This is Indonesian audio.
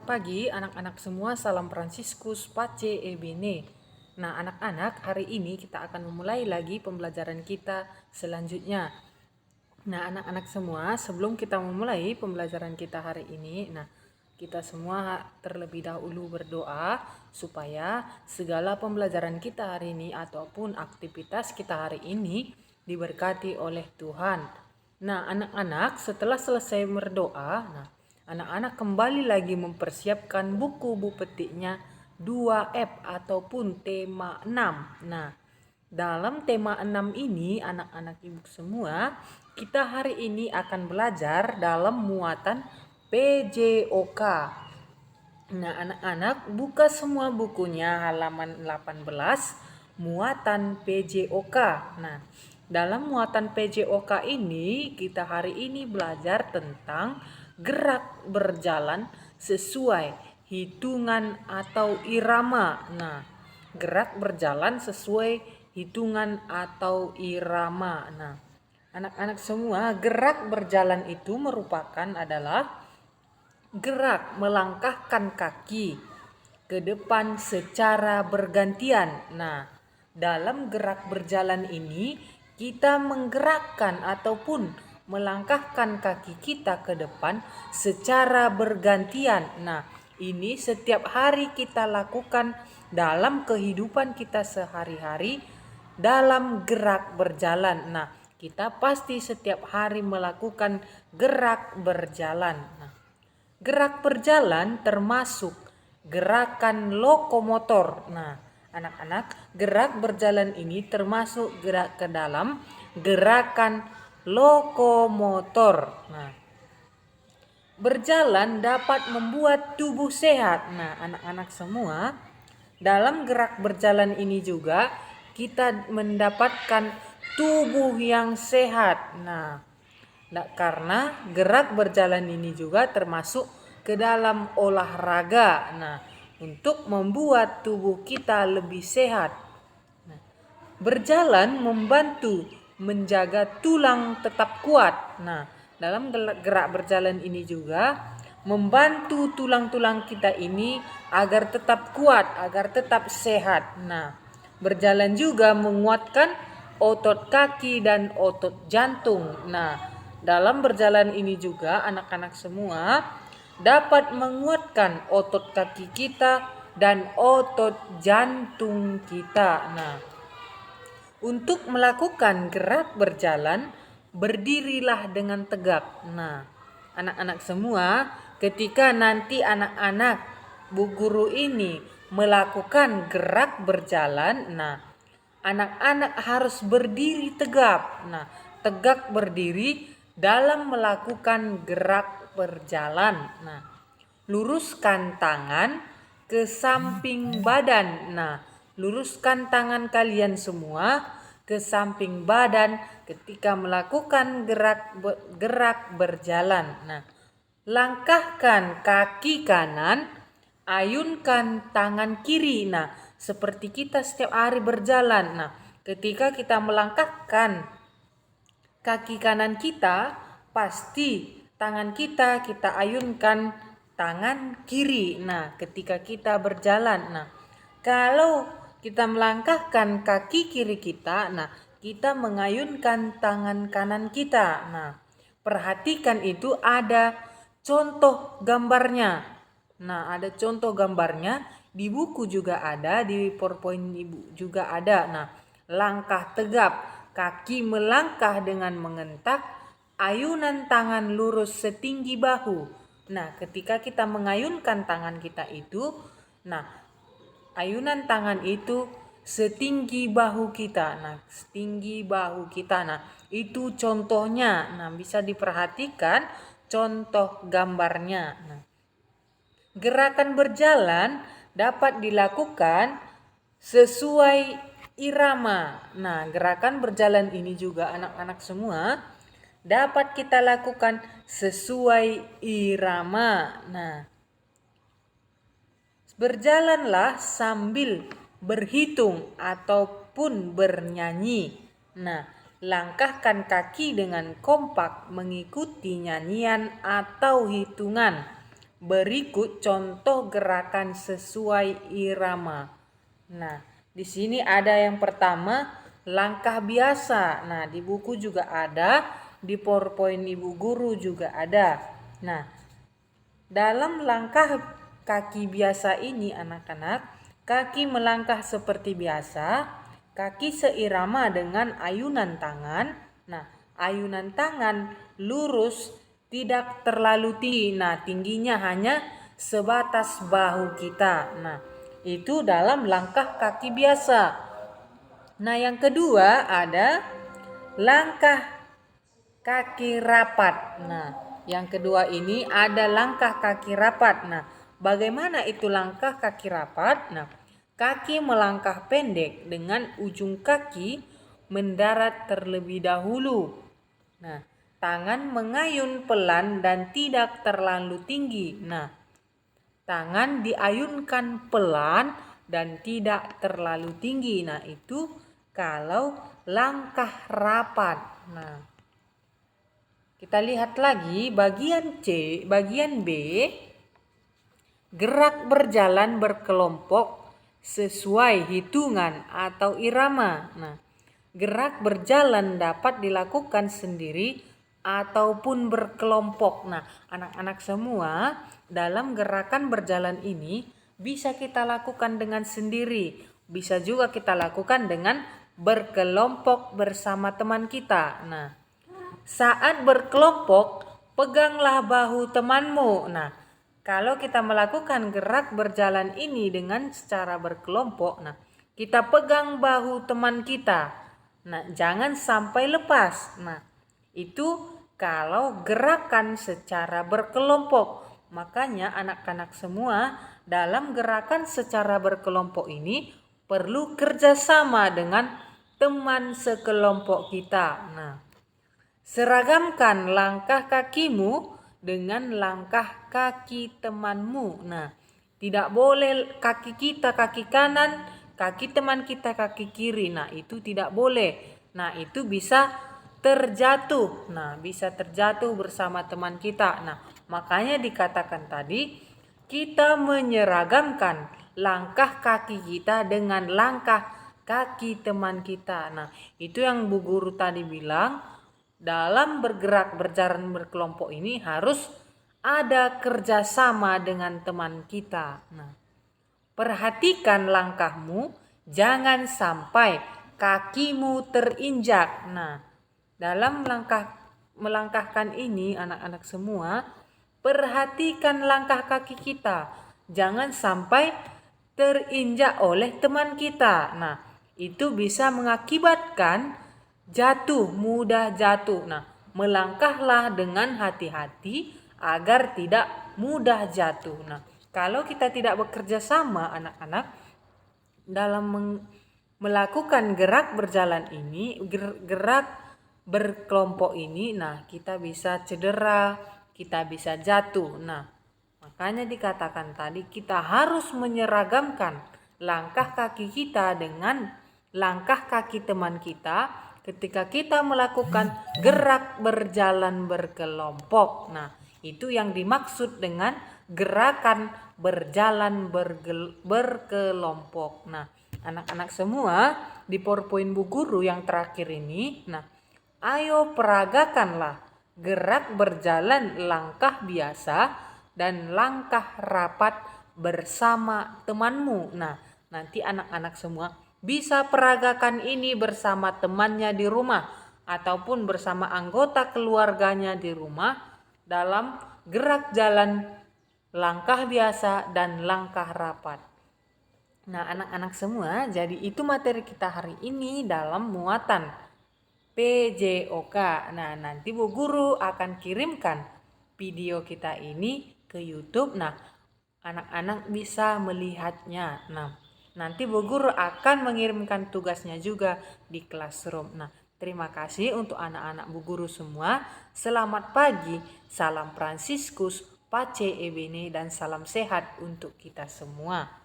Pagi anak-anak semua, salam Fransiskus, Pace, e Bene. Nah, anak-anak, hari ini kita akan memulai lagi pembelajaran kita selanjutnya. Nah, anak-anak semua, sebelum kita memulai pembelajaran kita hari ini, kita semua terlebih dahulu berdoa supaya segala pembelajaran kita hari ini ataupun aktivitas kita hari ini diberkati oleh Tuhan. Nah, anak-anak, setelah selesai berdoa, anak-anak kembali lagi mempersiapkan buku petiknya 2F ataupun tema 6. Nah, dalam tema 6 ini anak-anak ibu semua, kita hari ini akan belajar dalam muatan PJOK. Nah, anak-anak buka semua bukunya halaman 18 muatan PJOK. Nah, dalam muatan PJOK ini kita hari ini belajar tentang gerak berjalan sesuai hitungan atau irama. Nah, gerak berjalan sesuai hitungan atau irama. Nah, anak-anak semua, gerak berjalan itu adalah gerak melangkahkan kaki ke depan secara bergantian. Nah, dalam gerak berjalan ini kita menggerakkan ataupun melangkahkan kaki kita ke depan secara bergantian. Nah, ini setiap hari kita lakukan dalam kehidupan kita sehari-hari dalam gerak berjalan. Nah, kita pasti setiap hari melakukan gerak berjalan. Nah, gerak berjalan termasuk gerakan lokomotor. Nah, anak-anak, gerak berjalan ini termasuk gerak ke dalam gerakan lokomotor. Nah, berjalan dapat membuat tubuh sehat. Nah, anak-anak semua, dalam gerak berjalan ini juga kita mendapatkan tubuh yang sehat. Nah, karena gerak berjalan ini juga termasuk ke dalam olahraga. Nah, untuk membuat tubuh kita lebih sehat. Nah, berjalan membantu menjaga tulang tetap kuat. Nah, dalam gerak berjalan ini juga membantu tulang-tulang kita ini agar tetap kuat, agar tetap sehat. Nah, berjalan juga menguatkan otot kaki dan otot jantung. Nah, dalam berjalan ini juga anak-anak semua dapat menguatkan otot kaki kita dan otot jantung kita. Nah, untuk melakukan gerak berjalan, berdirilah dengan tegak. Nah, anak-anak semua, ketika nanti anak-anak Bu Guru ini melakukan gerak berjalan, nah, anak-anak harus berdiri tegap. Nah, tegak berdiri dalam melakukan gerak berjalan. Nah, luruskan tangan ke samping badan. Nah, luruskan tangan kalian semua ke samping badan ketika melakukan gerak berjalan. Nah, langkahkan kaki kanan, ayunkan tangan kiri. Nah, seperti kita setiap hari berjalan. Nah, ketika kita melangkahkan kaki kanan kita, pasti tangan kita ayunkan tangan kiri. Nah, ketika kita berjalan, nah, kalau kita melangkahkan kaki kiri kita, nah, kita mengayunkan tangan kanan kita. Nah, perhatikan itu ada contoh gambarnya. Nah, ada contoh gambarnya di buku juga ada, di PowerPoint ibu juga ada. Nah, langkah tegap, kaki melangkah dengan mengentak, ayunan tangan lurus setinggi bahu. Nah, ketika kita mengayunkan tangan kita itu, nah, ayunan tangan itu setinggi bahu kita. Nah, setinggi bahu kita. Nah, itu contohnya. Nah, bisa diperhatikan contoh gambarnya. Nah, gerakan berjalan dapat dilakukan sesuai irama. Nah, gerakan berjalan ini juga anak-anak semua dapat kita lakukan sesuai irama. Nah, berjalanlah sambil berhitung ataupun bernyanyi. Nah, langkahkan kaki dengan kompak mengikuti nyanyian atau hitungan. Berikut contoh gerakan sesuai irama. Nah, di sini ada yang pertama langkah biasa. Nah, di buku juga ada, di PowerPoint Ibu Guru juga ada. Nah, dalam langkah kaki biasa ini anak-anak, kaki melangkah seperti biasa, kaki seirama dengan ayunan tangan. Nah, ayunan tangan lurus, tidak terlalu tinggi. Nah, tingginya hanya sebatas bahu kita. Nah, itu dalam langkah kaki biasa. Nah, yang kedua ada langkah kaki rapat. Nah, yang kedua ini ada langkah kaki rapat. Nah, bagaimana itu langkah kaki rapat? Nah, kaki melangkah pendek dengan ujung kaki mendarat terlebih dahulu. Nah, tangan mengayun pelan dan tidak terlalu tinggi. Nah, tangan diayunkan pelan dan tidak terlalu tinggi. Nah, itu kalau langkah rapat. Nah, kita lihat lagi bagian B, gerak berjalan berkelompok sesuai hitungan atau irama. Nah, gerak berjalan dapat dilakukan sendiri ataupun berkelompok. Nah, anak-anak semua, dalam gerakan berjalan ini bisa kita lakukan dengan sendiri, bisa juga kita lakukan dengan berkelompok bersama teman kita. Nah, saat berkelompok, peganglah bahu temanmu. Nah, kalau kita melakukan gerak berjalan ini dengan secara berkelompok, nah, kita pegang bahu teman kita. Nah, jangan sampai lepas. Nah, itu kalau gerakan secara berkelompok. Makanya anak-anak semua dalam gerakan secara berkelompok ini perlu kerjasama dengan teman sekelompok kita. Nah, seragamkan langkah kakimu dengan langkah kaki temanmu. Nah, tidak boleh kaki kita kaki kanan, kaki teman kita kaki kiri. Nah, itu tidak boleh. Nah, itu bisa terjatuh. Nah, bisa terjatuh bersama teman kita. Nah, makanya dikatakan tadi kita menyeragamkan langkah kaki kita dengan langkah kaki teman kita. Nah, itu yang Bu Guru tadi bilang. Dalam bergerak berjalan berkelompok ini harus ada kerjasama dengan teman kita. Nah, perhatikan langkahmu, jangan sampai kakimu terinjak. Nah, dalam melangkahkan ini anak-anak semua, perhatikan langkah kaki kita, jangan sampai terinjak oleh teman kita. Nah, itu bisa mengakibatkan mudah jatuh. Nah, melangkahlah dengan hati-hati agar tidak mudah jatuh. Nah, kalau kita tidak bekerja sama anak-anak dalam melakukan gerak berjalan ini, gerak berkelompok ini, nah kita bisa cedera, kita bisa jatuh. Nah, makanya dikatakan tadi kita harus menyeragamkan langkah kaki kita dengan langkah kaki teman kita ketika kita melakukan gerak berjalan berkelompok. Nah, itu yang dimaksud dengan gerakan berjalan berkelompok. Nah, anak-anak semua di PowerPoint Bu Guru yang terakhir ini, nah, ayo peragakanlah gerak berjalan langkah biasa dan langkah rapat bersama temanmu. Nah, nanti anak-anak semua bisa peragakan ini bersama temannya di rumah ataupun bersama anggota keluarganya di rumah dalam gerak jalan langkah biasa dan langkah rapat. Nah, anak-anak semua, jadi itu materi kita hari ini dalam muatan PJOK. Nah, nanti Bu Guru akan kirimkan video kita ini ke YouTube. Nah, anak-anak bisa melihatnya. Nah, nanti Bu Guru akan mengirimkan tugasnya juga di Classroom. Nah, terima kasih untuk anak-anak Bu Guru semua. Selamat pagi, salam Fransiskus, Pace Ebene, dan salam sehat untuk kita semua.